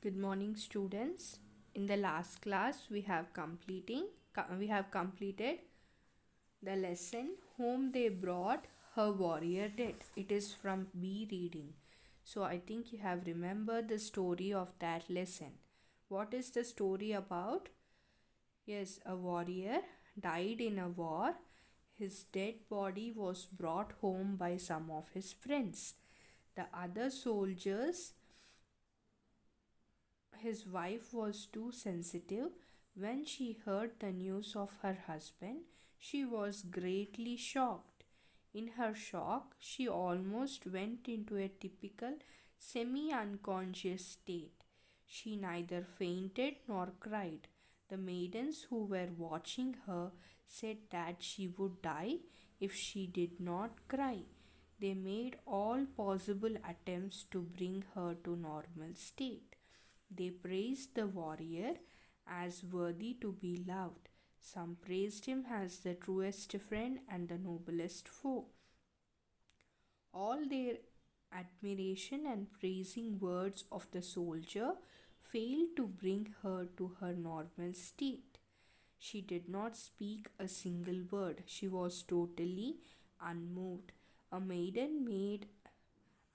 Good morning, students. In the last class, we have completed the lesson "Whom They Brought Her Warrior Dead." It is from B reading. So I think you have remembered the story of that lesson. What is the story about? Yes, a warrior died in a war. His dead body was brought home by some of his friends. The other soldiers, his wife was too sensitive. When she heard the news of her husband, she was greatly shocked. In her shock, she almost went into a typical semi unconscious state. She neither fainted nor cried. The maidens who were watching her said that she would die if she did not cry. They made all possible attempts to bring her to normal state. They praised the warrior as worthy to be loved. Some praised him as the truest friend and the noblest foe. All their admiration and praising words of the soldier failed to bring her to her normal state. She did not speak a single word. She was totally unmoved. A maiden made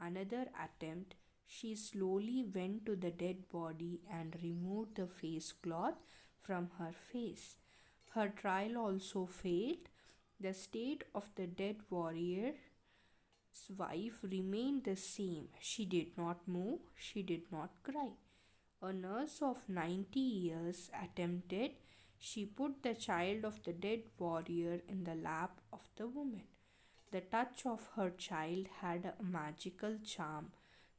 another attempt. She slowly went to the dead body and removed the face cloth from her face. Her trial also failed. The state of the dead warrior's wife remained the same. She did not move, she did not cry. A nurse of 90 years attempted. She put the child of the dead warrior in the lap of the woman. The touch of her child had a magical charm.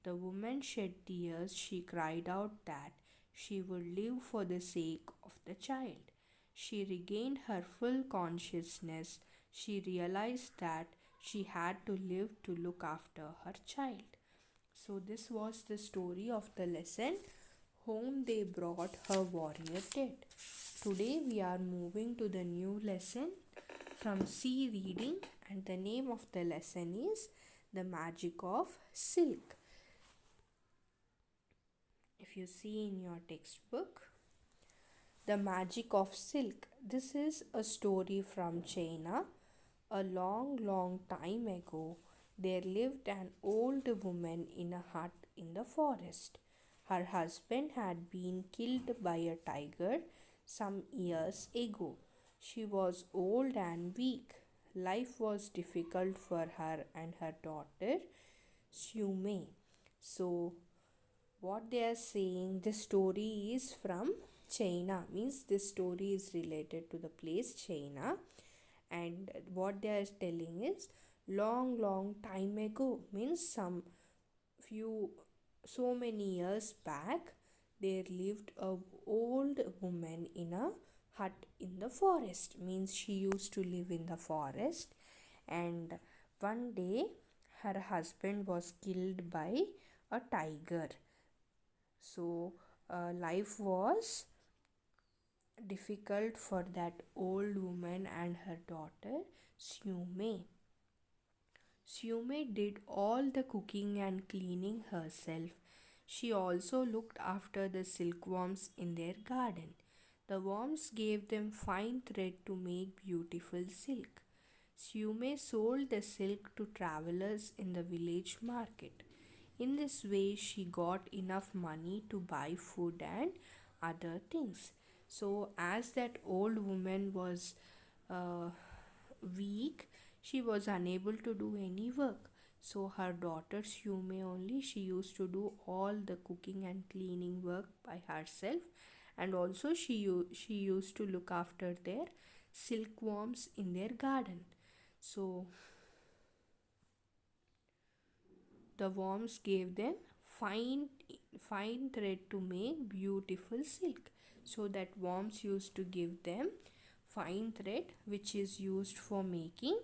The woman shed tears. She cried out that she would live for the sake of the child. She regained her full consciousness. She realized that she had to live to look after her child. So, this was the story of the lesson "Home They Brought Her Warrior Dead." Today, we are moving to the new lesson from C reading, and the name of the lesson is The Magic of Silk. If you see in your textbook, The Magic of Silk. This is a story from China. A long, long time ago, there lived an old woman in a hut in the forest. Her husband had been killed by a tiger some years ago. She was old and weak. Life was difficult for her and her daughter, Sume. So, what they are saying, the story is from China, means this story is related to the place China, and what they are telling is long, long time ago, means some few so many years back, there lived a old woman in a hut in the forest, means she used to live in the forest, and one day her husband was killed by a tiger. So life was difficult for that old woman and her daughter Sume. Sume did all the cooking and cleaning herself. She also looked after the silkworms in their garden. The worms gave them fine thread to make beautiful silk. Sume sold the silk to travelers in the village market. In this way, she got enough money to buy food and other things. So, as that old woman was uh, weak, she was unable to do any work. So, her daughter Sume only, she used to do all the cooking and cleaning work by herself, and also she used to look after their silkworms in their garden. So, the worms gave them fine fine thread to make beautiful silk. So that worms used to give them fine thread which is used for making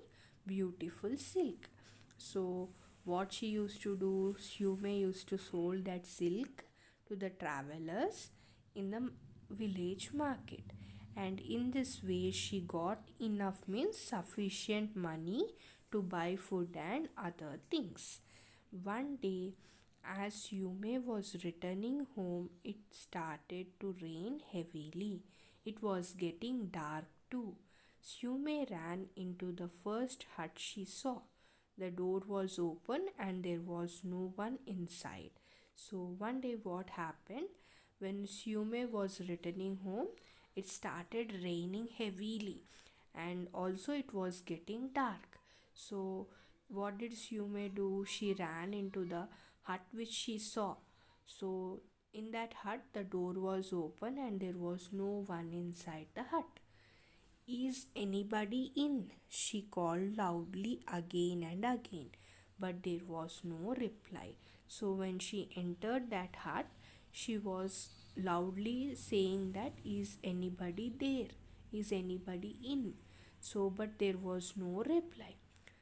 beautiful silk. So what she used to do, Sume used to sold that silk to the travelers in the village market, and in this way she got enough, means sufficient money to buy food and other things. One day As Yume was returning home, it started to rain heavily. It was getting dark too. Yume ran into the first hut she saw. The door was open and there was no one inside. So one day what happened, when Yume was returning home, it started raining heavily and also it was getting dark. So what did Yume do? She ran into the hut which she saw. So in that hut the door was open and there was no one inside the hut. Is anybody in? She called loudly again and again, but there was no reply. So when she entered that hut, she was loudly saying that is anybody there? Is anybody in? So but there was no reply.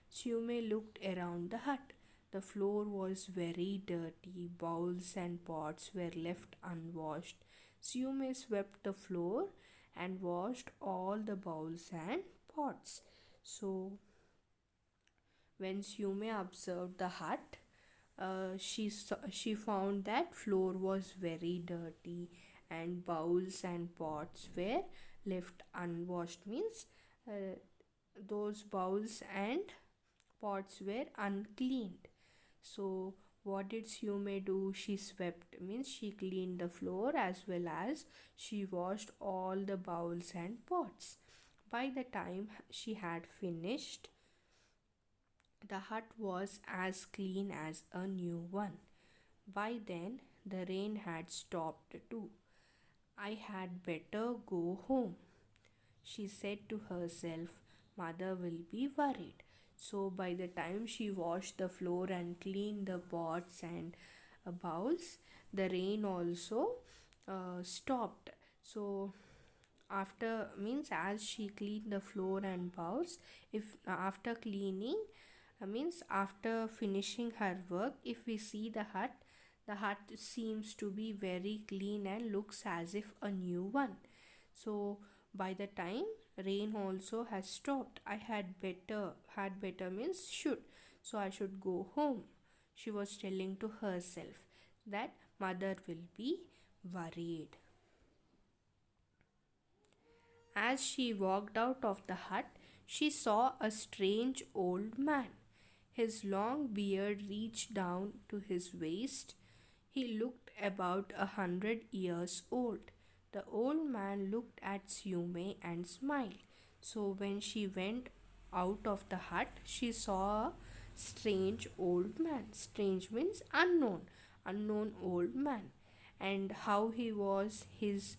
Sume looked around the hut. The floor was very dirty. Bowls and pots were left unwashed. Sume swept the floor and washed all the bowls and pots. So, when Sume observed the hut, she found that floor was very dirty and bowls and pots were left unwashed. Means those bowls and pots were uncleaned. So what did Sume do? She swept, means she cleaned the floor as well as she washed all the bowls and pots. By the time she had finished, the hut was as clean as a new one. By then, the rain had stopped too. I had better go home, she said to herself. Mother will be worried. So by the time she washed the floor and cleaned the pots and bowls, the rain also stopped. So after, means as she cleaned the floor and bowls, if after cleaning, means after finishing her work, if we see the hut seems to be very clean and looks as if a new one. So by the time rain also has stopped, I had better means should, so I should go home, she was telling to herself that mother will be worried. As she walked out of the hut, she saw a strange old man. His long beard reached down to his waist. He looked about 100 years old. The old man looked at Sume and smiled. So when she went out of the hut, she saw a strange old man. Strange means unknown, unknown old man. And how he was, his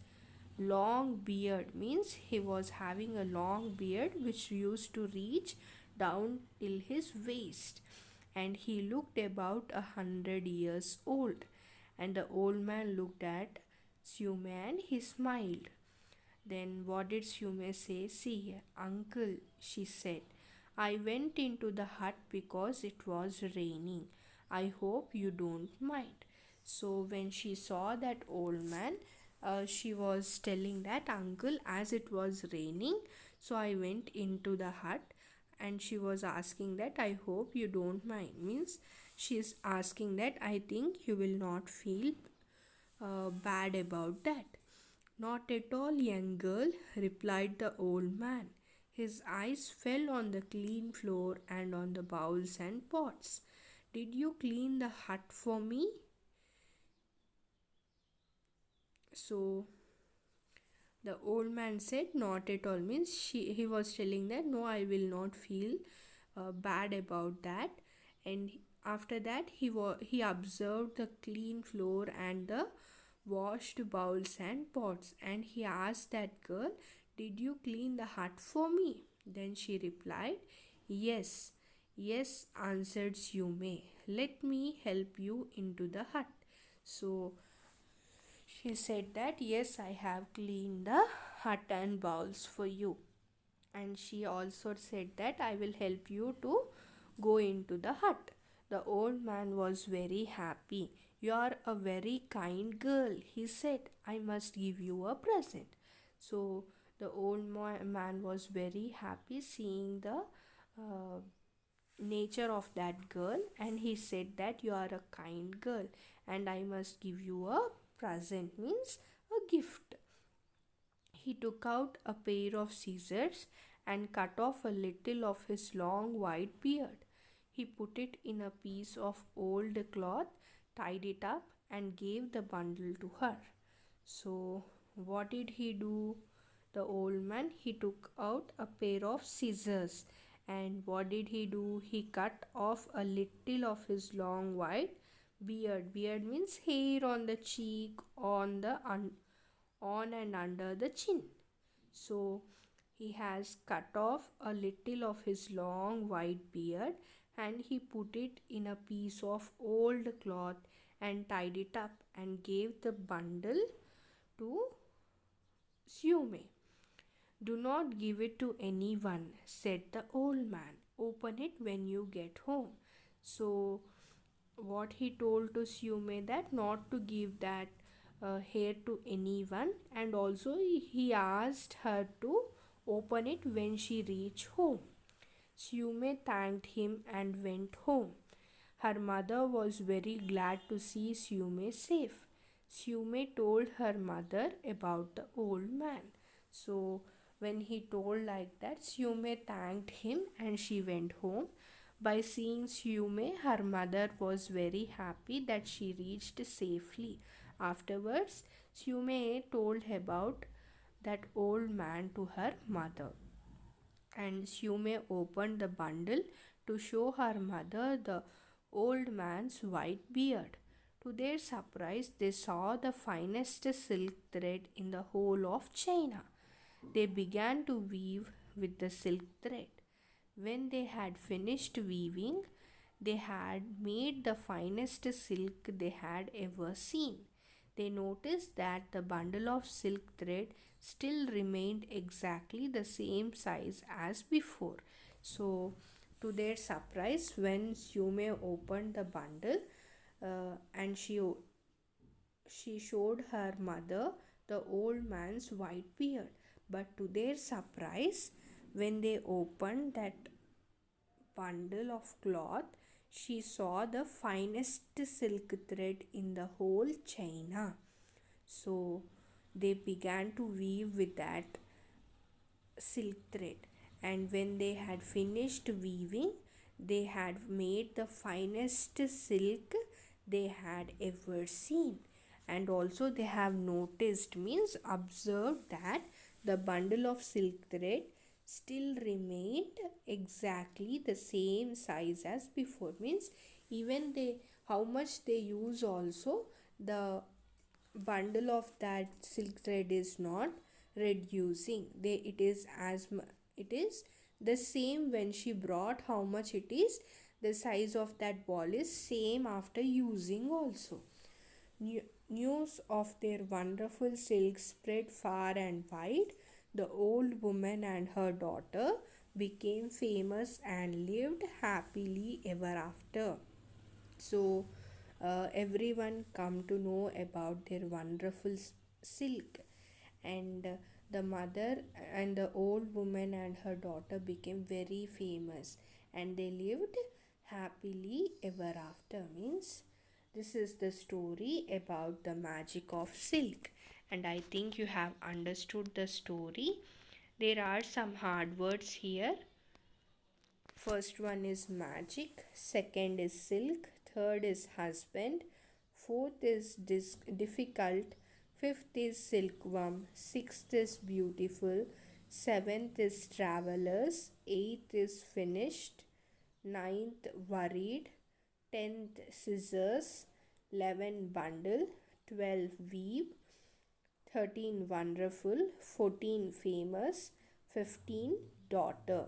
long beard means he was having a long beard which used to reach down till his waist, and he looked about 100 years old. And the old man looked at Sume and he smiled. Then what did Sume say? See, uncle, she said, I went into the hut because it was raining. I hope you don't mind. So when she saw that old man, she was telling that uncle, as it was raining, so I went into the hut, and she was asking that I hope you don't mind. Means she is asking that I think you will not feel bad about that. Not at all, young girl, replied the old man. His eyes fell on the clean floor and on the bowls and pots. Did you clean the hut for me? So the old man said, not at all. Means he was telling that no, I will not feel bad about that. And after that, he observed the clean floor and the washed bowls and pots, and he asked that girl, did you clean the hut for me? Then she replied, yes, yes, answered Yume. Let me help you into the hut. So she said that yes, I have cleaned the hut and bowls for you. And she also said that I will help you to go into the hut. The old man was very happy. You are a very kind girl, he said. I must give you a present. So the old man was very happy seeing the nature of that girl, and he said that you are a kind girl and I must give you a present, means a gift. He took out a pair of scissors and cut off a little of his long white beard. He put it in a piece of old cloth, tied it up, and gave the bundle to her. So, what did he do? The old man, he took out a pair of scissors, and what did he do? He cut off a little of his long white beard. Beard means hair on the cheek, on and under the chin. So he has cut off a little of his long white beard and he put it in a piece of old cloth and tied it up and gave the bundle to Siume. Do not give it to anyone, said the old man. Open it when you get home. So what he told to Siume, that not to give that hair to anyone, and also he asked her to open it when she reached home. Siume thanked him and went home. Her mother was very glad to see Siume safe. Siume told her mother about the old man. So when he told like that, Siume thanked him and she went home. By seeing Siume, her mother was very happy that she reached safely. Afterwards, Siume told about that old man to her mother, and Siume opened the bundle to show her mother the old man's white beard. To their surprise, they saw the finest silk thread in the whole of China. They began to weave with the silk thread. When they had finished weaving, they had made the finest silk they had ever seen. They noticed that the bundle of silk thread still remained exactly the same size as before. So, to their surprise, when Siume opened the bundle and she showed her mother the old man's white beard. But to their surprise, when they opened that bundle of cloth, she saw the finest silk thread in the whole China. So they began to weave with that silk thread, and when they had finished weaving, they had made the finest silk they had ever seen. And also they have noticed, means observed, that the bundle of silk thread still remained exactly the same size as before, means even they, how much they use also, the bundle of that silk thread is not reducing. It is the same. When she brought how much it is, the size of that ball is same after using also. News of their wonderful silk spread far and wide. The old woman and her daughter became famous and lived happily ever after. So everyone come to know about their wonderful silk, and the mother and the old woman and her daughter became very famous and they lived happily ever after, means this is the story about the magic of silk, and I think you have understood the story. There are some hard words here. First one is magic, second is silk, third is husband, fourth is difficult, fifth is silkworm, sixth is beautiful, seventh is travelers, eighth is finished, ninth worried, 10th scissors, 11 bundle, 12 weave, 13 wonderful, 14 famous, 15 daughter.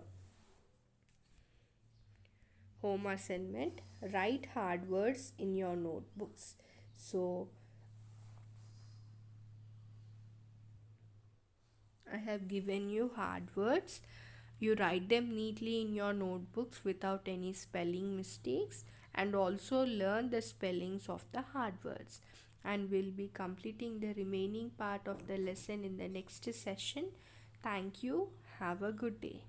Home assignment, write hard words in your notebooks. So I have given you hard words. You write them neatly in your notebooks without any spelling mistakes, and also learn the spellings of the hard words. And we'll be completing the remaining part of the lesson in the next session. Thank you. Have a good day.